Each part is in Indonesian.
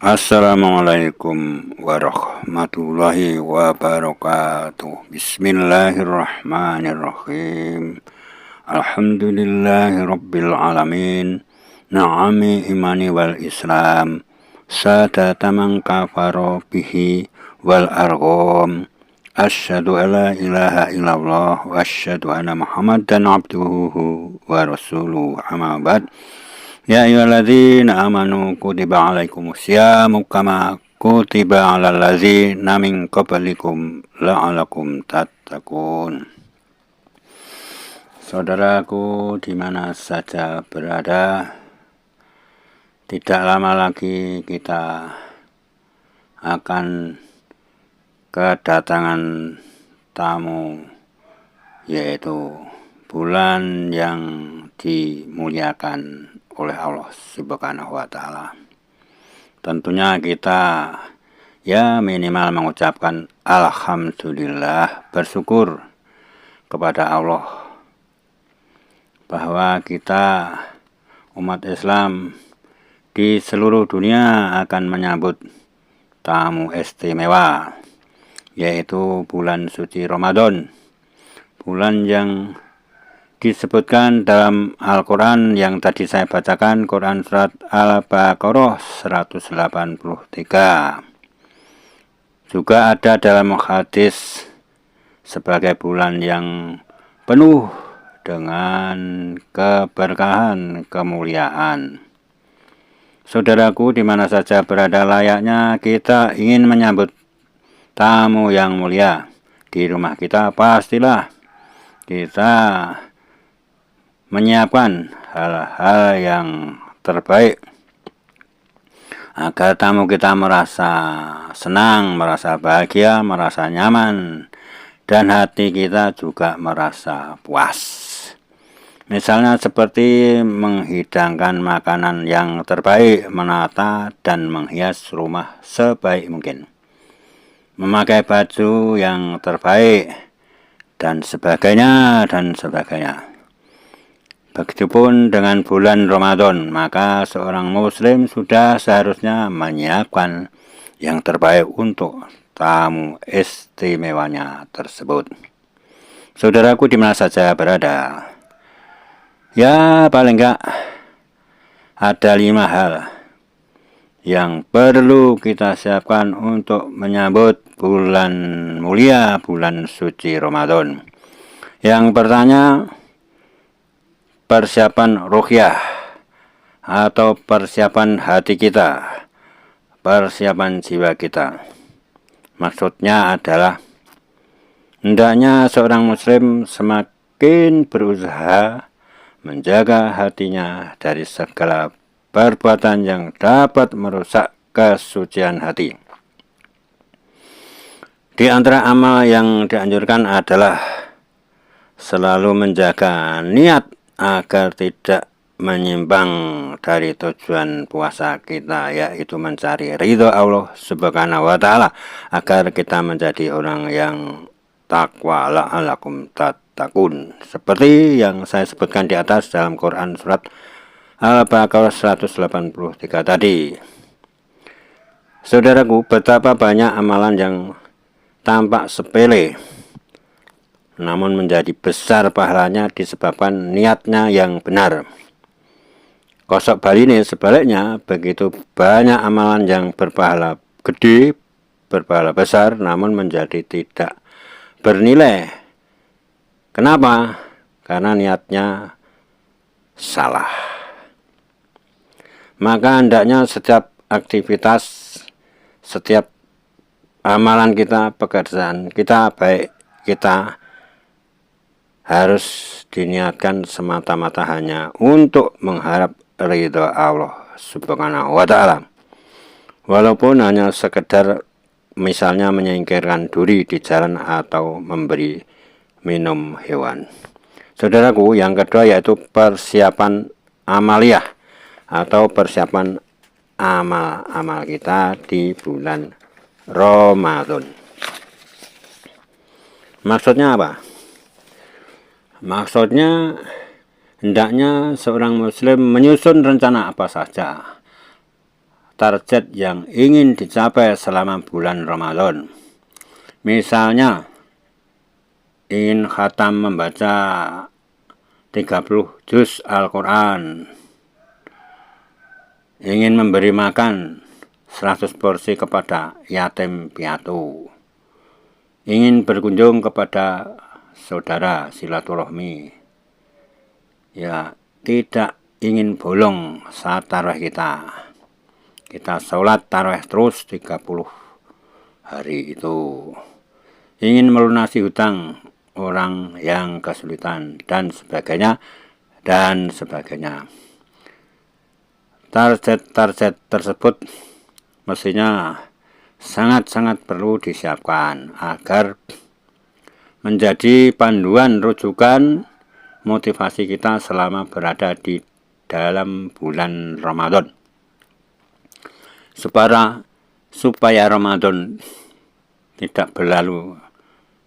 Assalamualaikum warahmatullahi wabarakatuh. Bismillahirrahmanirrahim. Alhamdulillahi rabbil alamin. Na'ami imani wal islam. Sadata man kafaro bihi wal argham. Asyhadu alla ilaha illallah wa asyhadu anna muhammadan abduhu wa rasuluhu amma ba'd. Ya ayyuhalladzina amanu kutiba alaikumusyamu kama kutiba alal ladzina min qablikum la'alakum tattaqun. Saudaraku di mana saja berada, tidak lama lagi kita akan kedatangan tamu, yaitu bulan yang dimuliakan oleh Allah Subhanahu wa Ta'ala. Tentunya kita minimal mengucapkan alhamdulillah, bersyukur kepada Allah bahwa kita umat Islam di seluruh dunia akan menyambut tamu istimewa, yaitu bulan suci Ramadan, bulan yang disebutkan dalam Al-Quran yang tadi saya bacakan, Quran Surat Al-Baqarah 183. Juga ada dalam hadis sebagai bulan yang penuh dengan keberkahan, kemuliaan. Saudaraku di mana saja berada, layaknya kita ingin menyambut tamu yang mulia di rumah kita, pastilah kita menyiapkan hal-hal yang terbaik agar tamu kita merasa senang, merasa bahagia, merasa nyaman, dan hati kita juga merasa puas. Misalnya seperti menghidangkan makanan yang terbaik, menata dan menghias rumah sebaik mungkin, memakai baju yang terbaik, dan sebagainya, dan sebagainya. Begitupun dengan bulan Ramadan, maka seorang muslim sudah seharusnya menyiapkan yang terbaik untuk tamu istimewanya tersebut. Saudaraku di mana saja berada, paling enggak ada 5 hal yang perlu kita siapkan untuk menyambut bulan mulia, bulan suci Ramadan. Yang pertama, persiapan ruqyah atau persiapan hati kita, persiapan jiwa kita. Maksudnya adalah hendaknya seorang muslim semakin berusaha menjaga hatinya dari segala perbuatan yang dapat merusak kesucian hati. Di antara amal yang dianjurkan adalah selalu menjaga niat agar tidak menyimpang dari tujuan puasa kita, yaitu mencari ridho Allah Subhanahu wa Ta'ala, agar kita menjadi orang yang takwa, la'alakum tattaqun, seperti yang saya sebutkan di atas dalam Quran Surat Al-Baqarah 183 tadi. Saudaraku, betapa banyak amalan yang tampak sepele namun menjadi besar pahalanya disebabkan niatnya yang benar. Kosok bali ini sebaliknya, begitu banyak amalan yang berpahala gede, berpahala besar, namun menjadi tidak bernilai. Kenapa? Karena niatnya salah. Maka hendaknya setiap aktivitas, setiap amalan kita, pekerjaan kita, baik kita, harus diniatkan semata-mata hanya untuk mengharap ridho Allah Subhanahu wa Ta'ala. Walaupun hanya sekedar misalnya menyingkirkan duri di jalan atau memberi minum hewan. Saudaraku, yang kedua yaitu persiapan amaliyah atau persiapan amal-amal kita di bulan Ramadan. Maksudnya apa? Maksudnya hendaknya seorang muslim menyusun rencana apa saja target yang ingin dicapai selama bulan Ramadan. Misalnya, ingin khatam membaca 30 juz Al-Quran, ingin memberi makan 100 porsi kepada yatim piatu, ingin berkunjung kepada saudara silaturahmi, ya tidak ingin bolong saat tarawih kita sholat tarawih terus 30 hari itu, ingin melunasi hutang orang yang kesulitan dan sebagainya. Target-target tersebut mestinya sangat-sangat perlu disiapkan agar menjadi panduan rujukan motivasi kita selama berada di dalam bulan Ramadan, supaya Ramadan tidak berlalu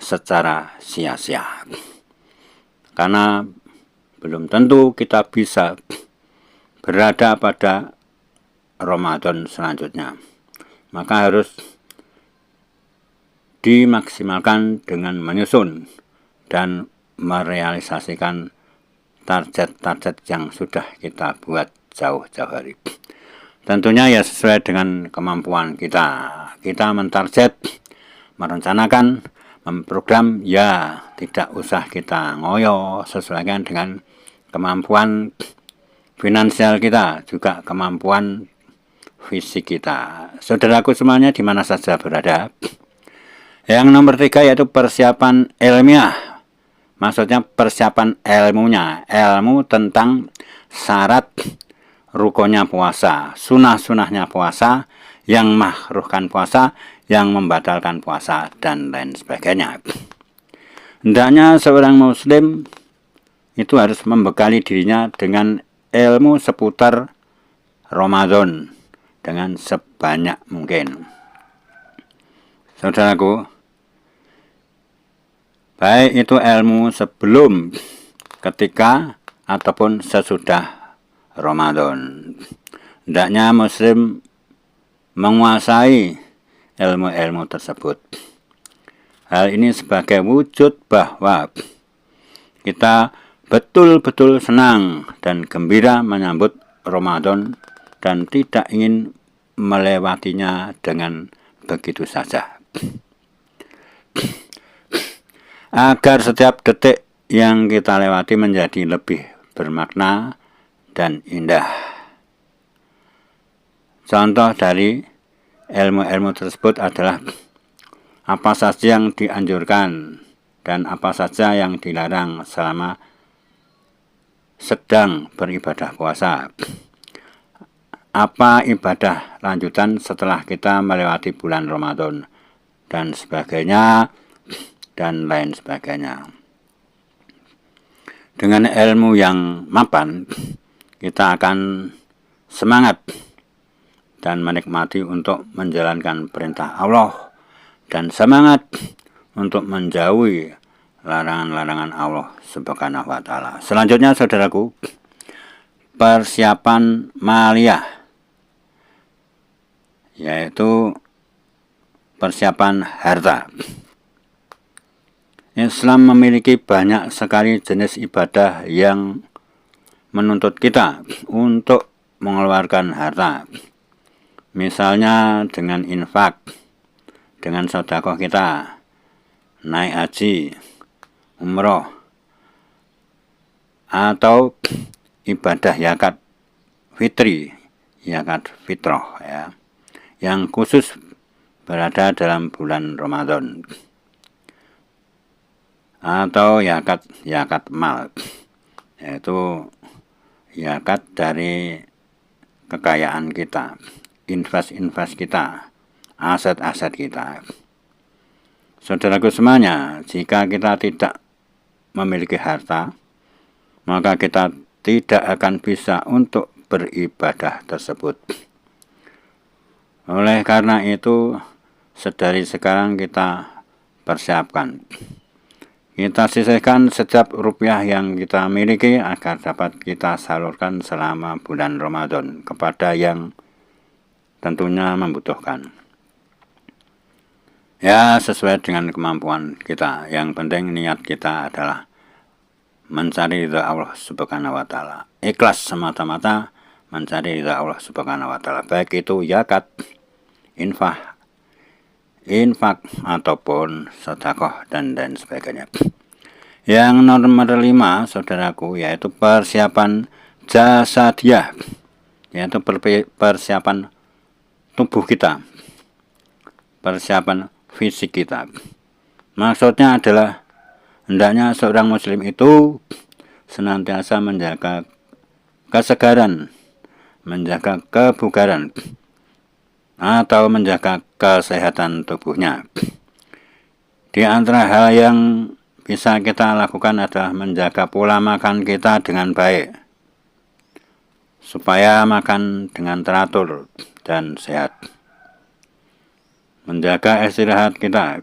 secara sia-sia, karena belum tentu kita bisa berada pada Ramadan selanjutnya. Maka harus dimaksimalkan dengan menyusun dan merealisasikan target-target yang sudah kita buat jauh-jauh hari. Tentunya ya sesuai dengan kemampuan kita. Kita mentarget, merencanakan, memprogram, ya tidak usah kita ngoyo, sesuaikan dengan kemampuan finansial kita, juga kemampuan fisik kita. Saudaraku semuanya di mana saja berada. Yang nomor 3 yaitu persiapan ilmiah. Maksudnya persiapan ilmunya, ilmu tentang syarat rukunnya puasa, sunah-sunahnya puasa, yang makruhkan puasa, yang membatalkan puasa, dan lain sebagainya. Hendaknya seorang muslim itu harus membekali dirinya dengan ilmu seputar Ramadan dengan sebanyak mungkin. Saudaraku, baik itu ilmu sebelum, ketika, ataupun sesudah Ramadan. Hendaknya muslim menguasai ilmu-ilmu tersebut. Hal ini sebagai wujud bahwa kita betul-betul senang dan gembira menyambut Ramadan dan tidak ingin melewatinya dengan begitu saja. Agar setiap detik yang kita lewati menjadi lebih bermakna dan indah. Contoh dari ilmu-ilmu tersebut adalah apa saja yang dianjurkan dan apa saja yang dilarang selama sedang beribadah puasa. Apa ibadah lanjutan setelah kita melewati bulan Ramadan, dan sebagainya, dan lain sebagainya. Dengan ilmu yang mapan, kita akan semangat dan menikmati untuk menjalankan perintah Allah, dan semangat untuk menjauhi larangan-larangan Allah Subhanahu wa Ta'ala. Selanjutnya, saudaraku, persiapan maliyah, yaitu persiapan harta. Islam memiliki banyak sekali jenis ibadah yang menuntut kita untuk mengeluarkan harta. Misalnya dengan infak, dengan sedekah kita, naik haji, umroh, atau ibadah zakat fitri, zakat fitrah, ya, yang khusus berada dalam bulan Ramadan, atau zakat mal, yaitu zakat dari kekayaan kita, invest kita, aset-aset kita. Saudaraku semuanya, jika kita tidak memiliki harta, maka kita tidak akan bisa untuk beribadah tersebut. Oleh karena itu, sedari sekarang kita persiapkan. Kita sisihkan setiap rupiah yang kita miliki agar dapat kita salurkan selama bulan Ramadan kepada yang tentunya membutuhkan. Ya, sesuai dengan kemampuan kita. Yang penting niat kita adalah mencari ridha Allah Subhanahu wa taala. Ikhlas semata-mata mencari ridha Allah Subhanahu wa taala. Baik itu zakat, infak ataupun sedekah dan lain sebagainya. Yang nomor 5, saudaraku, yaitu persiapan jasadiah, yaitu persiapan tubuh kita, persiapan fisik kita. Maksudnya adalah hendaknya seorang muslim itu senantiasa menjaga kesegaran, menjaga kebugaran, atau menjaga kesehatan tubuhnya. Di antara hal yang bisa kita lakukan adalah menjaga pola makan kita dengan baik, supaya makan dengan teratur dan sehat. Menjaga istirahat kita,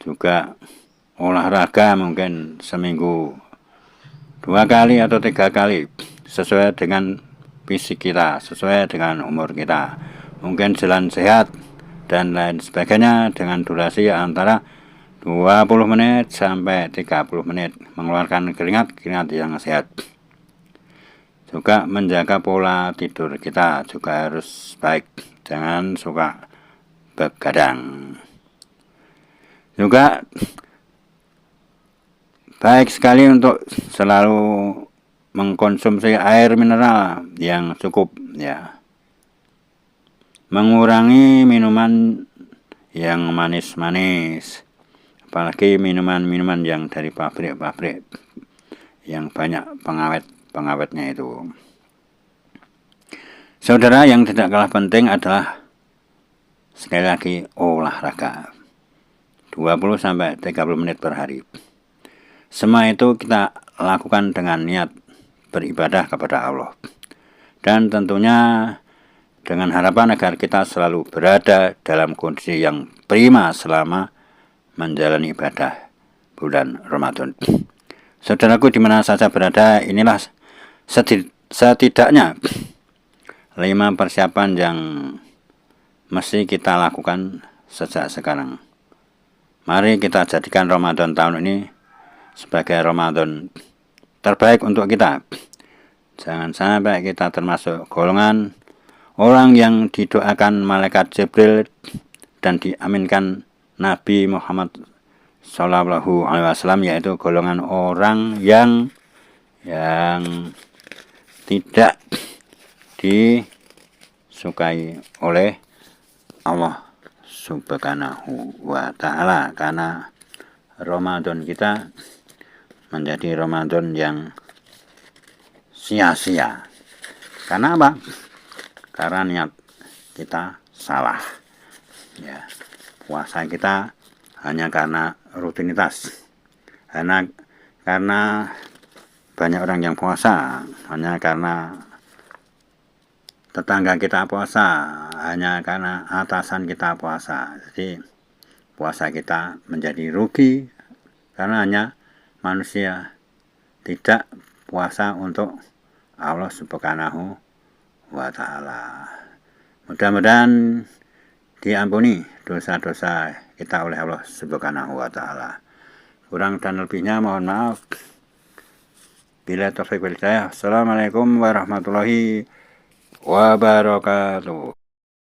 juga olahraga mungkin seminggu 2 kali atau 3 kali, sesuai dengan fisik kita, sesuai dengan umur kita. Mungkin jalan sehat dan lain sebagainya dengan durasi antara 20 menit sampai 30 menit, mengeluarkan keringat yang sehat. Juga menjaga pola tidur kita juga harus baik, jangan suka begadang. Juga baik sekali untuk selalu mengkonsumsi air mineral yang cukup, ya. Mengurangi minuman yang manis-manis, apalagi minuman-minuman yang dari pabrik-pabrik yang banyak pengawetnya itu. Saudara, yang tidak kalah penting adalah sekali lagi olahraga 20-30 menit per hari. Semua itu kita lakukan dengan niat beribadah kepada Allah, dan tentunya dengan harapan agar kita selalu berada dalam kondisi yang prima selama menjalani ibadah bulan Ramadan. Saudaraku, di mana saja berada, inilah setidaknya 5 persiapan yang mesti kita lakukan sejak sekarang. Mari kita jadikan Ramadan tahun ini sebagai Ramadan terbaik untuk kita. Jangan sampai kita termasuk golongan orang yang didoakan malaikat Jibril dan diaminkan Nabi Muhammad SAW, yaitu golongan orang yang tidak disukai oleh Allah Subhanahu wa ta'ala, karena Ramadan kita menjadi Ramadan yang sia-sia. Karena apa? Karena niat kita salah. Ya, puasa kita hanya karena rutinitas. Karena banyak orang yang puasa, hanya karena tetangga kita puasa, hanya karena atasan kita puasa. Jadi puasa kita menjadi rugi karena hanya manusia tidak puasa untuk Allah Subhanahu wa ta'ala. Mudah-mudahan diampuni dosa-dosa kita oleh Allah Subhanahu wa ta'ala. Kurang dan lebihnya mohon maaf. Bila taufiq wal hidayah. Assalamualaikum warahmatullahi wabarakatuh.